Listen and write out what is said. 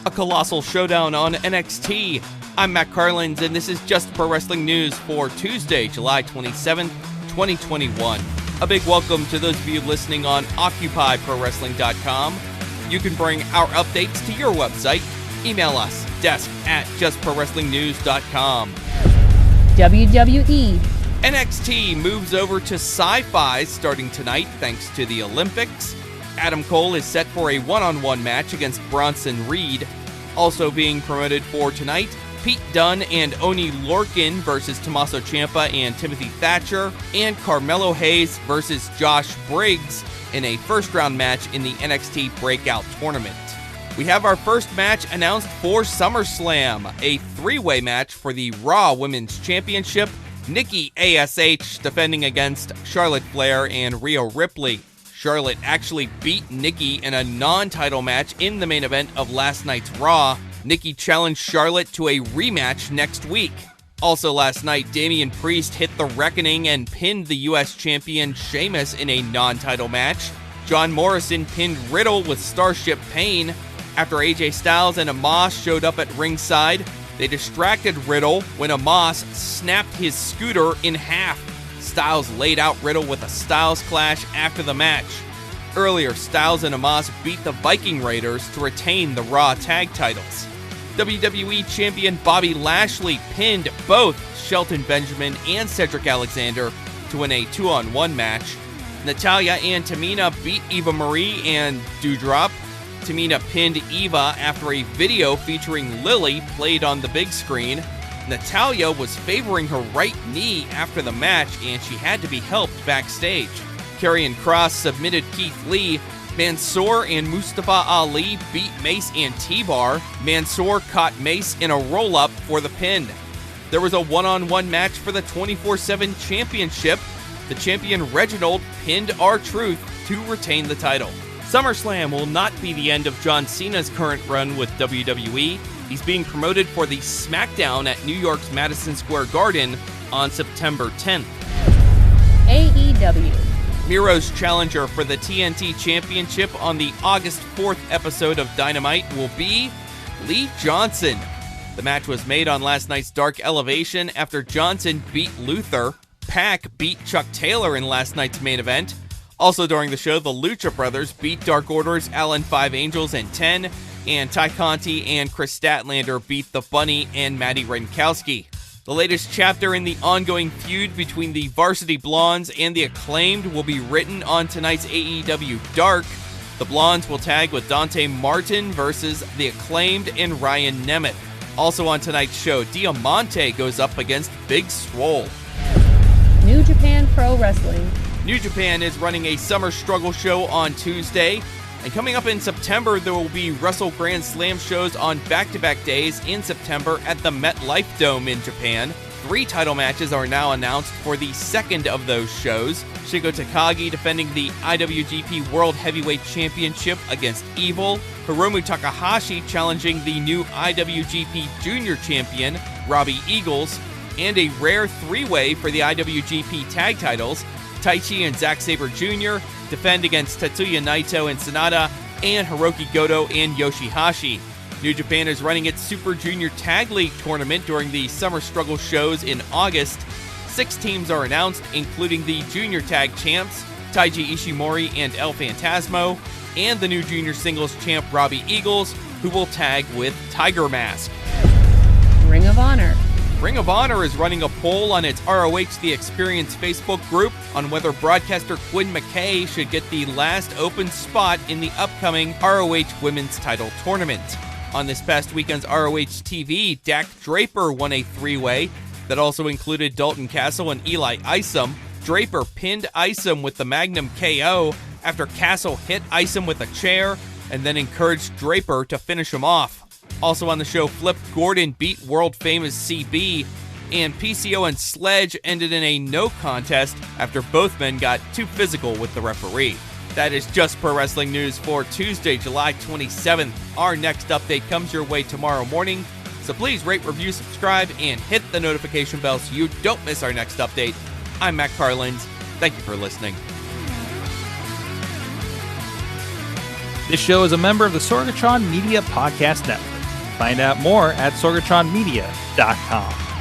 a colossal showdown on NXT. I'm Matt Carlins, and this is Just Pro Wrestling News for Tuesday, July 27th, 2021. A big welcome to those of you listening on OccupyProWrestling.com. You can bring our updates to your website. Email us, desk@JustProWrestlingNews.com. WWE. NXT moves over to SyFy starting tonight thanks to the Olympics. Adam Cole is set for a one-on-one match against Bronson Reed. Also being promoted for tonight, Pete Dunne Oney Lorcan versus Tommaso Ciampa and Timothy Thatcher, and Carmelo Hayes versus Josh Briggs in a first-round match in the NXT Breakout Tournament. We have our first match announced for SummerSlam, a three-way match for the Raw Women's Championship. Nikki A.S.H defending against Charlotte Flair and Rhea Ripley. Charlotte actually beat Nikki in a non-title match in the main event of last night's Raw. Nikki challenged Charlotte to a rematch next week. Also last night, Damien Priest hit the reckoning and pinned the U.S. champion Sheamus in a non-title match. John Morrison pinned Riddle with Starship Pain. After AJ Styles and A.S.H showed up at ringside, they distracted Riddle when A.S.H snapped his scooter in half. Styles laid out Riddle with a Styles Clash after the match. Earlier, Styles and A.S.H beat the Viking Raiders to retain the Raw Tag Titles. WWE Champion Bobby Lashley pinned both Shelton Benjamin and Cedric Alexander to win a 2-on-1 match. Natalya and Tamina beat Eva Marie and Doudrop. Tamina pinned Eva after a video featuring Lily played on the big screen. Natalya was favoring her right knee after the match, and she had to be helped backstage. Karrion Kross submitted Keith Lee. Mansoor and Mustafa Ali beat Mace and T-Bar. Mansoor caught Mace in a roll-up for the pin. There was a one-on-one match for the 24/7 championship. The champion Reginald pinned R-Truth to retain the title. SummerSlam will not be the end of John Cena's current run with WWE. He's being promoted for the SmackDown at New York's Madison Square Garden on September 10th. AEW. Miro's challenger for the TNT Championship on the August 4th episode of Dynamite will be Lee Johnson. The match was made on last night's Dark Elevation after Johnson beat Luther. Pac beat Chuck Taylor in last night's main event. Also during the show, the Lucha Brothers beat Dark Order's Alan 5 Angels and 10, and Ty Conti and Chris Statlander beat the Bunny and Maddie Renkowski. The latest chapter in the ongoing feud between the Varsity Blondes and the Acclaimed will be written on tonight's AEW Dark. The Blondes will tag with Dante Martin versus the Acclaimed and Ryan Nemeth. Also on tonight's show, Diamante goes up against Big Swole. New Japan Pro Wrestling. New Japan is running a Summer Struggle show on Tuesday. And coming up in September, there will be Wrestle Grand Slam shows on back-to-back days in September at the MetLife Dome in Japan. 3 title matches are now announced for the second of those shows. Shingo Takagi defending the IWGP World Heavyweight Championship against Evil. Hiromu Takahashi challenging the new IWGP Junior Champion, Robbie Eagles. And a rare 3-way for the IWGP Tag Titles. Taichi and Zack Sabre Jr. defend against Tetsuya Naito and Sanada, and Hiroki Goto and Yoshihashi. New Japan is running its Super Junior Tag League tournament during the Summer Struggle shows in August. 6 teams are announced, including the Junior Tag Champs, Taiji Ishimori and El Phantasmo, and the new Junior Singles Champ Robbie Eagles, who will tag with Tiger Mask. Ring of Honor. Ring of Honor is running a poll on its ROH The Experience Facebook group on whether broadcaster Quinn McKay should get the last open spot in the upcoming ROH Women's Title Tournament. On this past weekend's ROH TV, Dak Draper won a 3-way that also included Dalton Castle and Eli Isom. Draper pinned Isom with the Magnum KO after Castle hit Isom with a chair and then encouraged Draper to finish him off. Also on the show, Flip Gordon beat world-famous CB, and PCO and Sledge ended in a no contest after both men got too physical with the referee. That is Just Pro Wrestling News for Tuesday, July 27th. Our next update comes your way tomorrow morning, so please rate, review, subscribe, and hit the notification bell so you don't miss our next update. I'm Matt Carlins. Thank you for listening. This show is a member of the Sorgatron Media Podcast Network. Find out more at sorgatronmedia.com.